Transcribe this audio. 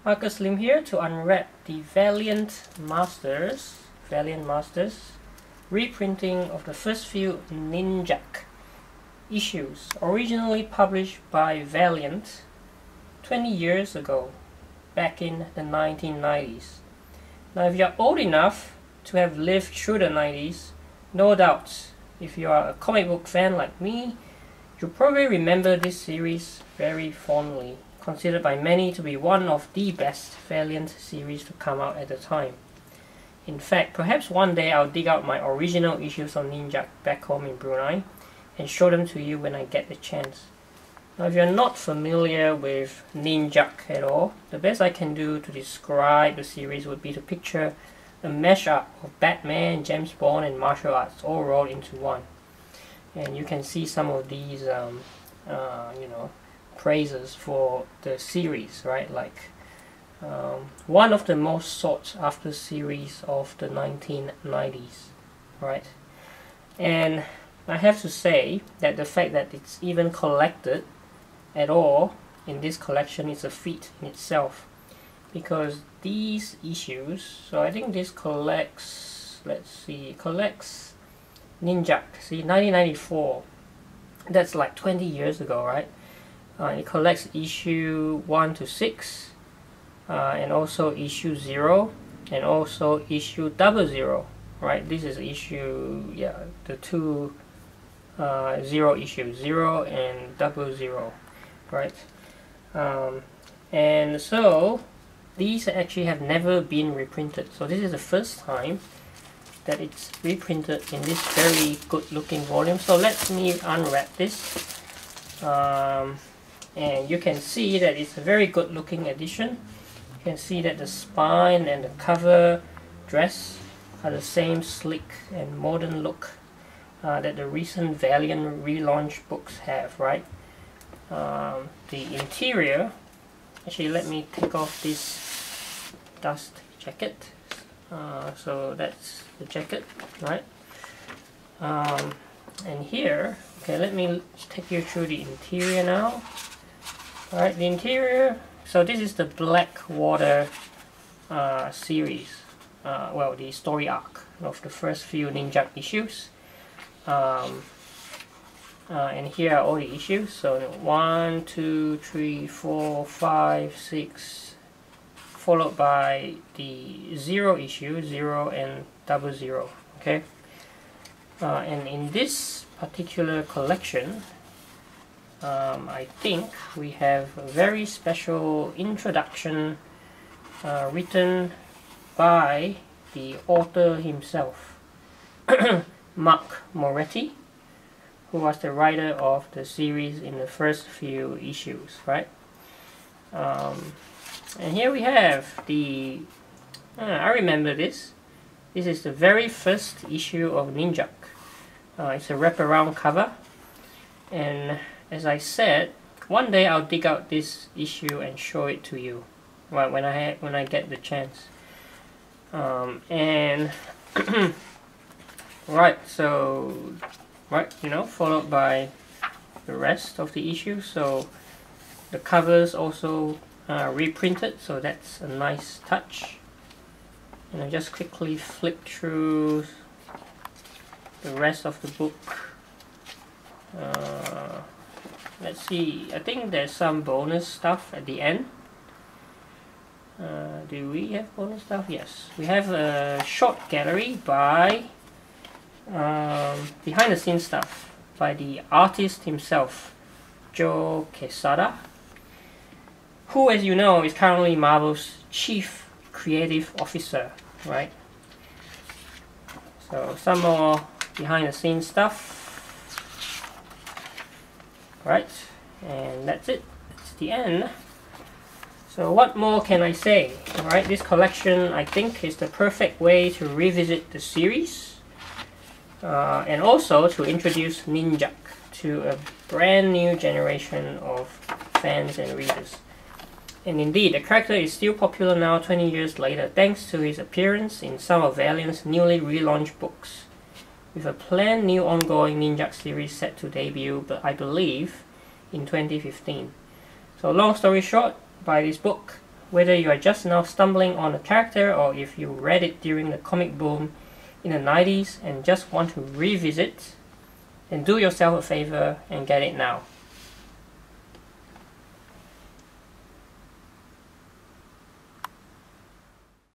Marcus Lim here to unwrap the Valiant Masters reprinting of the first few Ninjak issues, originally published by Valiant 20 years ago, back in the 1990s. Now if you're old enough to have lived through the 90s, no doubt, if you are a comic book fan like me, you'll probably remember this series very fondly, considered by many to be one of the best Valiant series to come out at the time. In fact, perhaps one day I'll dig out my original issues of Ninjak back home in Brunei and show them to you when I get the chance. Now if you're not familiar with Ninjak at all, the best I can do to describe the series would be to picture a mashup of Batman, James Bond and martial arts all rolled into one. And you can see some of these praises for the series, right? Like one of the most sought after series of the 1990s, right? And I have to say that the fact that it's even collected at all in this collection is a feat in itself, because these issues, so I think this collects, collects Ninjak, see, 1994, that's like 20 years ago, right? It collects issue 1 to 6, and also issue 0, and also issue 00, right? This is issue, the two 0 issues, 0 and 00, right? And so these actually have never been reprinted, so this is the first time that it's reprinted in this very good looking volume. So let me unwrap this, and you can see that it's a very good looking edition. You can see that the spine and the cover dress are the same sleek and modern look that the recent Valiant relaunch books have, right? The interior, actually let me take off this dust jacket. So that's the jacket, right? And here, okay, let me take you through the interior now. Alright, the interior, so this is the Blackwater series, well, the story arc of the first few Ninjak issues. And here are all the issues, so 1, 2, 3, 4, 5, 6, followed by the 0 issue, 0 and 00, okay? And in this particular collection, I think we have a very special introduction written by the author himself, Mark Moretti, who was the writer of the series in the first few issues, right? And here we have the, I remember this. This is the very first issue of Ninjak. It's a wraparound cover, and as I said, one day I'll dig out this issue and show it to you, right, when I get the chance. And right, so followed by the rest of the issues. So the covers also reprinted, so that's a nice touch. And I just quickly flip through the rest of the book. Let's see, I think there's some bonus stuff at the end. Do we have bonus stuff? Yes, we have a short gallery by behind the scenes stuff by the artist himself, Joe Quesada, who, as you know, is currently Marvel's chief creative officer, right? So some more behind the scenes stuff, right? And that's it, that's the end. So what more can I say? Alright, this collection, I think, is the perfect way to revisit the series, and also to introduce Ninjak to a brand new generation of fans and readers. And indeed, the character is still popular now 20 years later, thanks to his appearance in some of Valiant's newly relaunched books, with a planned new ongoing Ninjak series set to debut, but I believe, in 2015. So long story short, buy this book, Whether you are just now stumbling on a character or if you read it during the comic boom in the 90s and just want to revisit, then do yourself a favor and get it now.